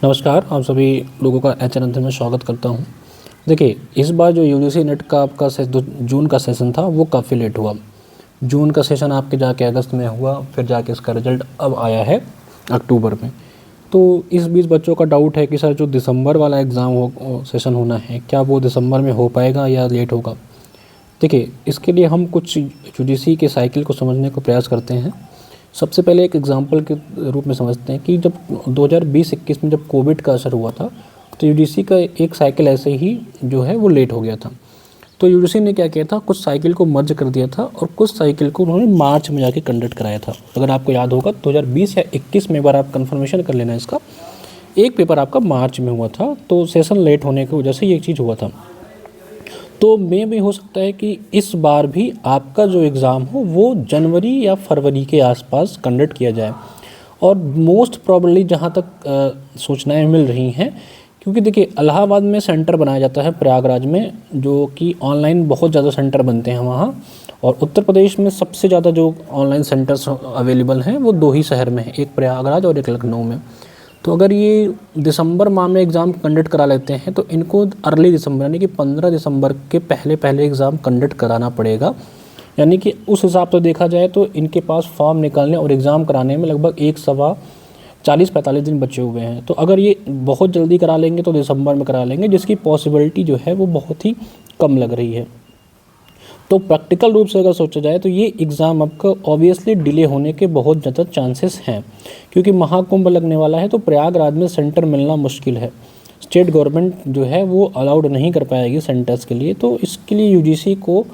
नमस्कार, आप सभी लोगों का एचएनएन में स्वागत करता हूं। देखिए, इस बार जो यूजीसी नेट का आपका जून का सेशन था वो काफ़ी लेट हुआ। जून का सेशन आपके जाके अगस्त में हुआ, फिर जाके इसका रिजल्ट अब आया है अक्टूबर में। तो इस बीच बच्चों का डाउट है कि सर जो दिसंबर वाला एग्ज़ाम सेशन होना है, क्या वो दिसंबर में हो पाएगा या लेट होगा। देखिए, इसके लिए हम कुछ यूजीसी के साइकिल को समझने का प्रयास करते हैं। सबसे पहले एक एग्जांपल के रूप में समझते हैं कि जब 2020-21 में जब कोविड का असर हुआ था, तो यूजीसी का एक साइकिल ऐसे ही जो है वो लेट हो गया था। तो यूजीसी ने क्या किया था, कुछ साइकिल को मर्ज कर दिया था और कुछ साइकिल को उन्होंने मार्च में जाके कंडक्ट कराया था। अगर आपको याद होगा 2020 या 21 में एक बार आप कन्फर्मेशन कर लेना इसका, एक पेपर आपका मार्च में हुआ था, तो सेशन लेट होने की वजह से ये चीज़ हुआ था। तो में भी हो सकता है कि इस बार भी आपका जो एग्ज़ाम हो वो जनवरी या फरवरी के आसपास कंडक्ट किया जाए। और मोस्ट प्रॉबली जहाँ तक सूचनाएं मिल रही हैं, क्योंकि देखिए इलाहाबाद में सेंटर बनाया जाता है प्रयागराज में, जो कि ऑनलाइन बहुत ज़्यादा सेंटर बनते हैं वहाँ। और उत्तर प्रदेश में सबसे ज़्यादा जो ऑनलाइन सेंटर्स अवेलेबल हैं वो 2 ही शहर में हैं, एक प्रयागराज और एक लखनऊ में। तो अगर ये दिसंबर माह में एग्ज़ाम कंडक्ट करा लेते हैं तो इनको अर्ली दिसंबर यानी कि 15 दिसंबर के पहले एग्ज़ाम कंडक्ट कराना पड़ेगा। यानी कि उस हिसाब से देखा जाए तो इनके पास फॉर्म निकालने और एग्ज़ाम कराने में लगभग 40-45 दिन बचे हुए हैं। तो अगर ये बहुत जल्दी करा लेंगे तो दिसंबर में करा लेंगे, जिसकी पॉसिबिलिटी जो है वो बहुत ही कम लग रही है। तो प्रैक्टिकल रूप से अगर सोचा जाए तो ये एग्ज़ाम आपका ऑब्वियसली डिले होने के बहुत ज़्यादा चांसेस हैं, क्योंकि महाकुंभ लगने वाला है तो प्रयागराज में सेंटर मिलना मुश्किल है। स्टेट गवर्नमेंट जो है वो अलाउड नहीं कर पाएगी सेंटर्स के लिए, तो इसके लिए यूजीसी को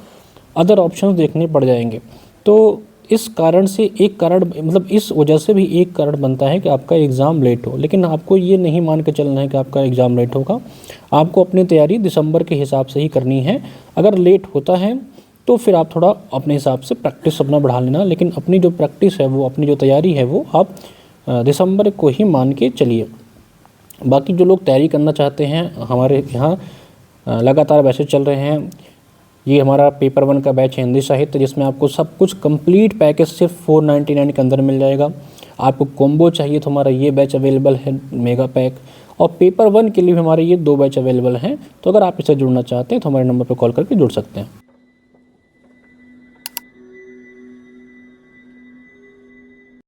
अदर ऑप्शंस देखने पड़ जाएंगे। तो इस कारण से एक कारण मतलब इस वजह से भी एक कारण बनता है कि आपका एग्ज़ाम लेट हो। लेकिन आपको ये नहीं मान के चलना है कि आपका एग्ज़ाम लेट होगा। आपको अपनी तैयारी दिसंबर के हिसाब से ही करनी है। अगर लेट होता है तो फिर आप थोड़ा अपने हिसाब से प्रैक्टिस अपना बढ़ा लेना, लेकिन अपनी जो प्रैक्टिस है वो, अपनी जो तैयारी है वो आप दिसंबर को ही मान के चलिए। बाकी जो लोग तैयारी करना चाहते हैं, हमारे यहाँ लगातार बैचेस चल रहे हैं। ये हमारा पेपर 1 का बैच है हिंदी साहित्य, जिसमें आपको सब कुछ कंप्लीट पैकेज सिर्फ 499 के अंदर मिल जाएगा। आपको कॉम्बो चाहिए तो हमारा ये बैच अवेलेबल है, मेगा पैक। और पेपर 1 के लिए भी हमारे ये 2 बैच अवेलेबल हैं। तो अगर आप इससे जुड़ना चाहते हैं तो हमारे नंबर पर कॉल करके जुड़ सकते हैं।